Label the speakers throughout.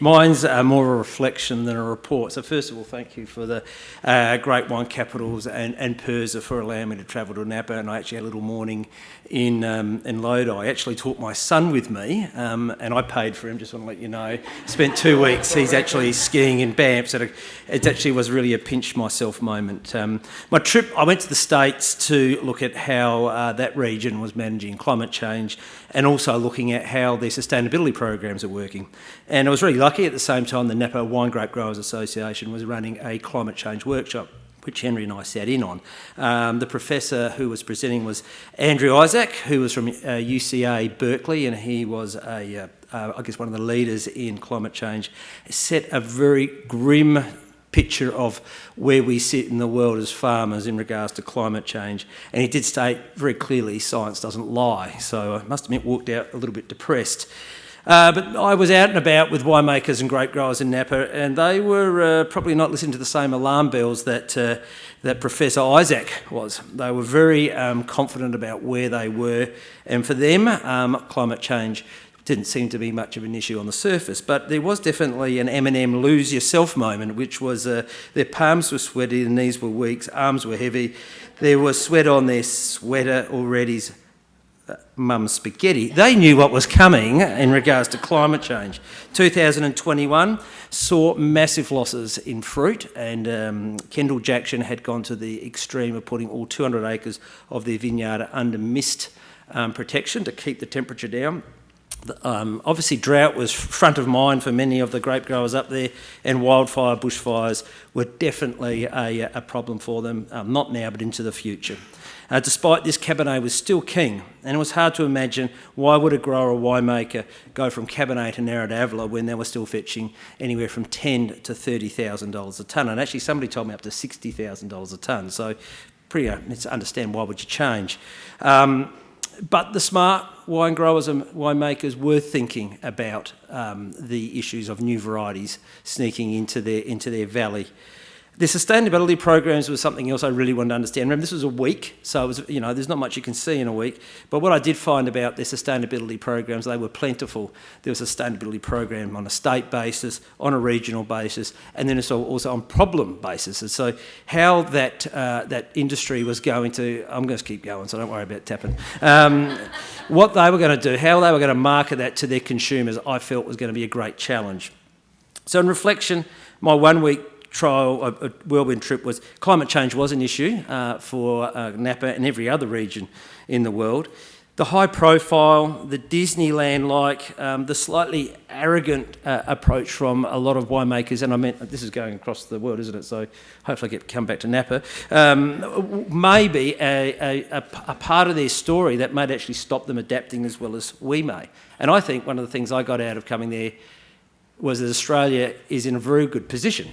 Speaker 1: Mine's more a reflection than a report. So first of all, thank you for the Great Wine Capitals and PIRSA for allowing me to travel to Napa, and I actually had a little morning in Lodi. I actually took my son with me, and I paid for him, just want to let you know. Spent 2 weeks. He's actually skiing in Banff, so it actually was really a pinch myself moment. My trip, I went to the States to look at how that region was managing climate change and also looking at how their sustainability programs are working. And I was really lucky at the same time the Napa Wine Grape Growers Association was running a climate change workshop, which Henry and I sat in on. The professor who was presenting was Andrew Isaac, who was from UCA Berkeley, and he was I guess one of the leaders in climate change. He set a very grim picture of where we sit in the world as farmers in regards to climate change. And he did state very clearly science doesn't lie. So I must admit, walked out a little bit depressed. But I was out and about with winemakers and grape growers in Napa, and they were probably not listening to the same alarm bells that Professor Isaac was. They were very confident about where they were, and for them, climate change didn't seem to be much of an issue on the surface. But there was definitely an M&M lose yourself moment, which was their palms were sweaty, their knees were weak, arms were heavy. There was sweat on their sweater already. Mum's spaghetti. They knew what was coming in regards to climate change. 2021 saw massive losses in fruit, and Kendall Jackson had gone to the extreme of putting all 200 acres of their vineyard under mist protection to keep the temperature down. Obviously drought was front of mind for many of the grape growers up there, and wildfire, bushfires were definitely a problem for them, not now but into the future. Despite this, Cabernet was still king, and it was hard to imagine why would a grower or winemaker go from Cabernet to Narra d'Avola when they were still fetching anywhere from $10,000 to $30,000 a tonne, and actually somebody told me up to $60,000 a tonne, so let's understand why would you change. But the smart wine growers and winemakers were thinking about the issues of new varieties sneaking into their valley. The sustainability programs was something else I really wanted to understand. Remember, this was a week, so it was, there's not much you can see in a week. But what I did find about their sustainability programs, they were plentiful. There was a sustainability program on a state basis, on a regional basis, and then also on problem basis. And so how that industry was going to, I'm going to keep going, so don't worry about tapping. What they were going to do, how they were going to market that to their consumers, I felt was going to be a great challenge. So in reflection, my 1 week trial, a whirlwind trip, was climate change was an issue for Napa and every other region in the world. The high profile, the Disneyland-like, the slightly arrogant approach from a lot of winemakers, and I meant this is going across the world, isn't it? So hopefully I come back to Napa. Maybe a part of their story that might actually stop them adapting as well as we may. And I think one of the things I got out of coming there was that Australia is in a very good position.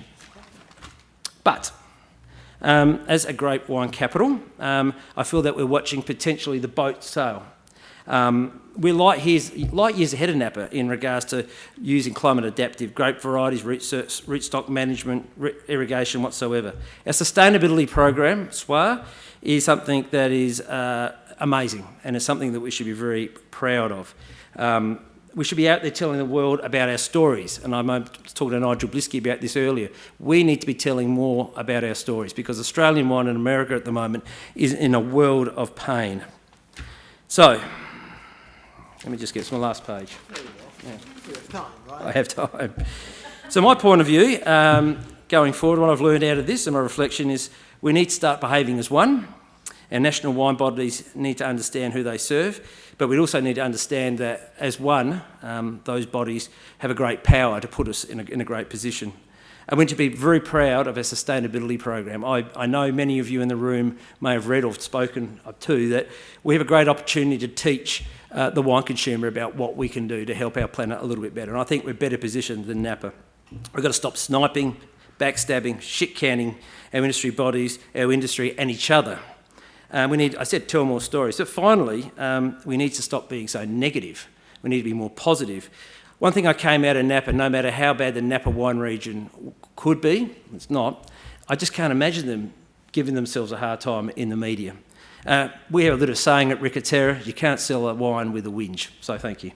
Speaker 1: But as a grape wine capital, I feel that we're watching potentially the boat sail. We're light years ahead of Napa in regards to using climate adaptive grape varieties, root stock management, irrigation whatsoever. Our sustainability program, SWA, is something that is amazing, and it's something that we should be very proud of. We should be out there telling the world about our stories, and I was talking to Nigel Blisky about this earlier. We need to be telling more about our stories because Australian wine in America at the moment is in a world of pain. So, let me just get to my last page.
Speaker 2: There you go. Yeah. You have time, right?
Speaker 1: I have time. So my point of view, going forward, what I've learned out of this and my reflection is we need to start behaving as one. Our national wine bodies need to understand who they serve, but we also need to understand that as one, those bodies have a great power to put us in a great position. And we need to be very proud of our sustainability program. I know many of you in the room may have read or spoken to that we have a great opportunity to teach the wine consumer about what we can do to help our planet a little bit better. And I think we're better positioned than Napa. We've got to stop sniping, backstabbing, shit-canning our industry bodies, our industry and each other. I said tell more stories. But finally, we need to stop being so negative. We need to be more positive. One thing I came out of Napa, no matter how bad the Napa wine region could be, it's not, I just can't imagine them giving themselves a hard time in the media. We have a little saying at Ricatera, you can't sell a wine with a whinge. So thank you.